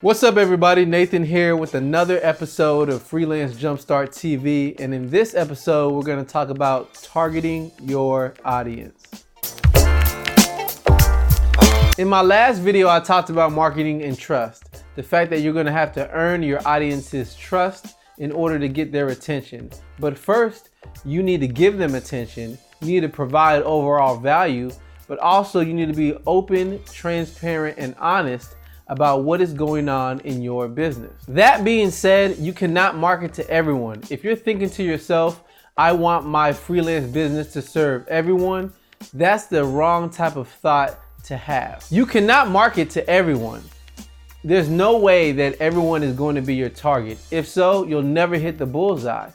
What's up, everybody? Nathan here with another episode of Freelance Jumpstart TV. And in this episode, we're going to talk about targeting your audience. In my last video, I talked about marketing and trust. The fact that you're going to have to earn your audience's trust in order to get their attention. But first, you need to give them attention. You need to provide overall value, but also you need to be open, transparent, and honest about what is going on in your business. That being said, you cannot market to everyone. If you're thinking to yourself, I want my freelance business to serve everyone, that's the wrong type of thought to have. You cannot market to everyone. There's no way that everyone is going to be your target. If so, you'll never hit the bullseye.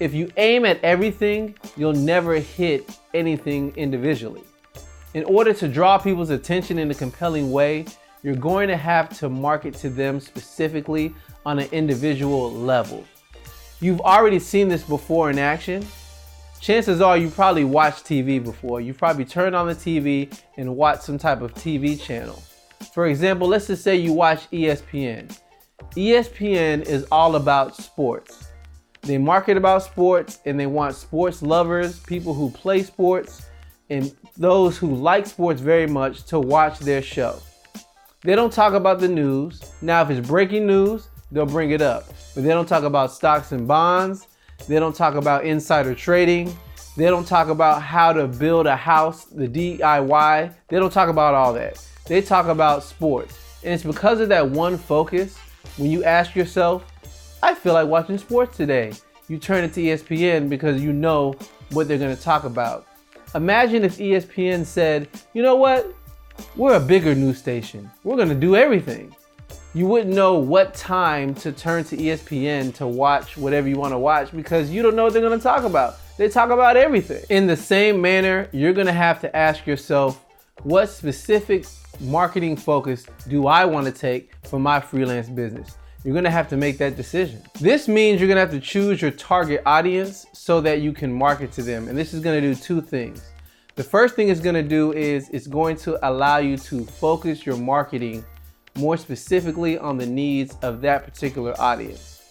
If you aim at everything, you'll never hit anything individually. In order to draw people's attention in a compelling way, you're going to have to market to them specifically on an individual level. You've already seen this before in action. Chances are you probably watched TV before. You've probably turned on the TV and watched some type of TV channel. For example, let's just say you watch ESPN. ESPN is all about sports. They market about sports and they want sports lovers, people who play sports, and those who like sports very much to watch their show. They don't talk about the news. Now, if it's breaking news, they'll bring it up. But they don't talk about stocks and bonds. They don't talk about insider trading. They don't talk about how to build a house, the DIY. They don't talk about all that. They talk about sports. And it's because of that one focus, when you ask yourself, I feel like watching sports today, you turn it to ESPN because you know what they're going to talk about. Imagine if ESPN said, you know what? We're a bigger news station. We're going to do everything. You wouldn't know what time to turn to ESPN to watch whatever you want to watch because you don't know what they're going to talk about. They talk about everything. In the same manner, you're going to have to ask yourself, what specific marketing focus do I want to take for my freelance business? You're going to have to make that decision. This means you're going to have to choose your target audience so that you can market to them. And this is going to do two things. The first thing it's going to do is it's going to allow you to focus your marketing more specifically on the needs of that particular audience.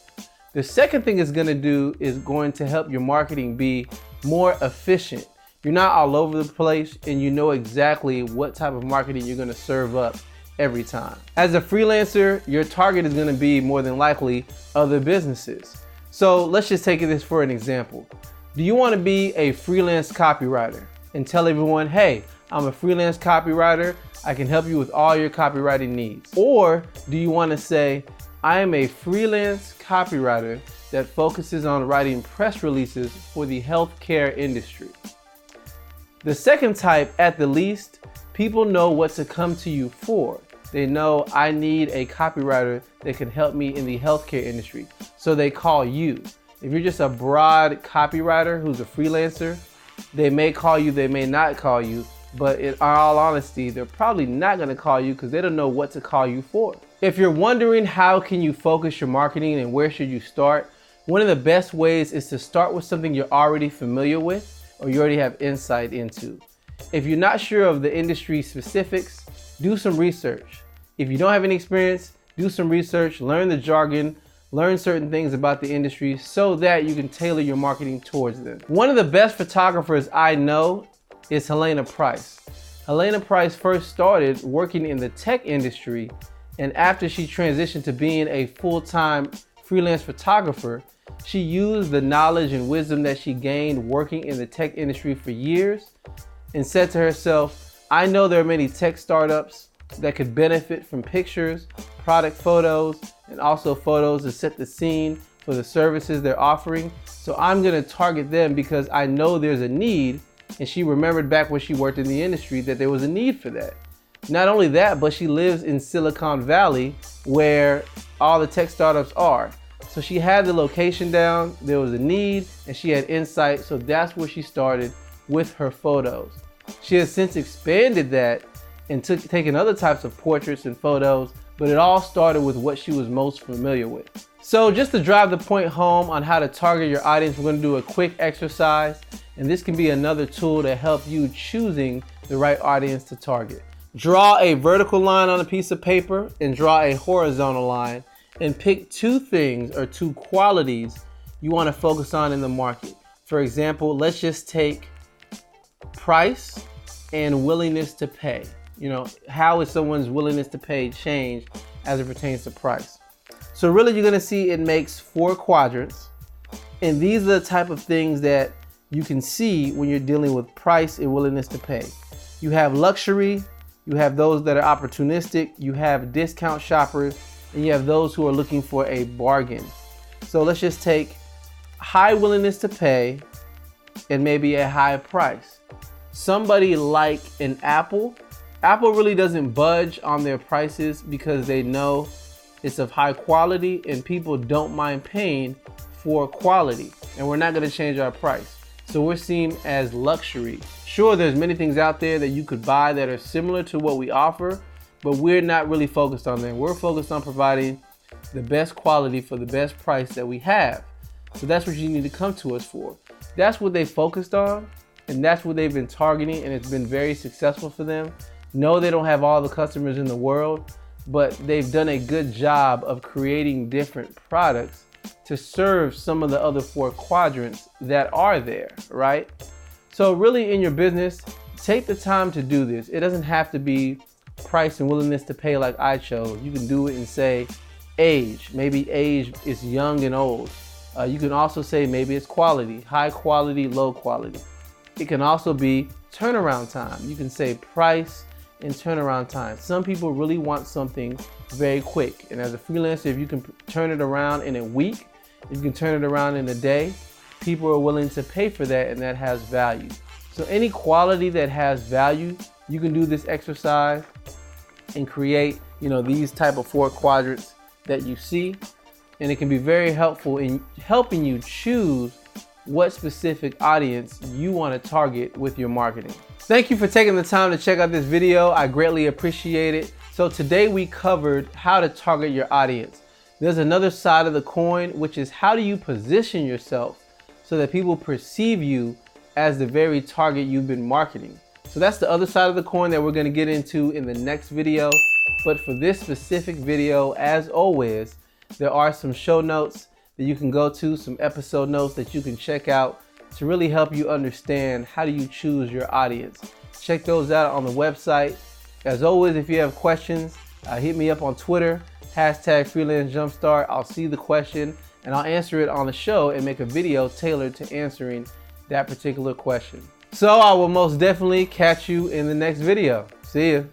The second thing it's going to do is going to help your marketing be more efficient. You're not all over the place and you know exactly what type of marketing you're going to serve up every time. As a freelancer, your target is going to be more than likely other businesses. So let's just take this for an example. Do you want to be a freelance copywriter and tell everyone, hey, I'm a freelance copywriter, I can help you with all your copywriting needs? Or do you want to say, I am a freelance copywriter that focuses on writing press releases for the healthcare industry? The second type, at the least, people know what to come to you for. They know I need a copywriter that can help me in the healthcare industry, so they call you. If you're just a broad copywriter who's a freelancer, they may call you, they may not call you, but in all honesty, they're probably not going to call you because they don't know what to call you for. If you're wondering how can you focus your marketing and where should you start, one of the best ways is to start with something you're already familiar with or you already have insight into. If you're not sure of the industry specifics, do some research. If you don't have any experience, do some research, learn the jargon, learn certain things about the industry so that you can tailor your marketing towards them. One of the best photographers I know is Helena Price. Helena Price first started working in the tech industry, and after she transitioned to being a full-time freelance photographer, she used the knowledge and wisdom that she gained working in the tech industry for years and said to herself, I know there are many tech startups that could benefit from pictures, product photos, and also photos to set the scene for the services they're offering. So I'm gonna target them because I know there's a need, and she remembered back when she worked in the industry that there was a need for that. Not only that, but she lives in Silicon Valley where all the tech startups are. So she had the location down, there was a need, and she had insight, so that's where she started with her photos. She has since expanded that and taken other types of portraits and photos, but it all started with what she was most familiar with. So just to drive the point home on how to target your audience, we're going to do a quick exercise, and this can be another tool to help you choosing the right audience to target. Draw a vertical line on a piece of paper and draw a horizontal line, and pick two things or two qualities you want to focus on in the market. For example, let's just take price and willingness to pay. How is someone's willingness to pay change as it pertains to price? So really, you're going to see it makes 4 quadrants, and these are the type of things that you can see when you're dealing with price and willingness to pay. You have luxury, you have those that are opportunistic, you have discount shoppers, and you have those who are looking for a bargain. So let's just take high willingness to pay and maybe a high price. Somebody like an Apple really doesn't budge on their prices because they know it's of high quality and people don't mind paying for quality, and we're not going to change our price. So we're seen as luxury. Sure, there's many things out there that you could buy that are similar to what we offer, but we're not really focused on them. We're focused on providing the best quality for the best price that we have. So that's what you need to come to us for. That's what they focused on, and that's what they've been targeting, and it's been very successful for them. No, they don't have all the customers in the world, but they've done a good job of creating different products to serve some of the other 4 quadrants that are there, right? So really, in your business, take the time to do this. It doesn't have to be price and willingness to pay like I chose. You can do it and say age. Maybe age is young and old. You can also say maybe it's quality, high quality, low quality. It can also be turnaround time. You can say price and turnaround time. Some people really want something very quick. And as a freelancer, if you can turn it around in a week, if you can turn it around in a day, people are willing to pay for that, and that has value. So any quality that has value, you can do this exercise and create, these type of 4 quadrants that you see. And it can be very helpful in helping you choose what specific audience you want to target with your marketing. Thank you for taking the time to check out this video. I greatly appreciate it. So today we covered how to target your audience. There's another side of the coin, which is how do you position yourself so that people perceive you as the very target you've been marketing. So that's the other side of the coin that we're going to get into in the next video. But for this specific video, as always, there are some show notes that you can go to, some episode notes that you can check out to really help you understand how do you choose your audience. Check those out on the website. As always, if you have questions, hit me up on Twitter, #Freelance Jumpstart. I'll see the question and I'll answer it on the show and make a video tailored to answering that particular question. So I will most definitely catch you in the next video. See ya.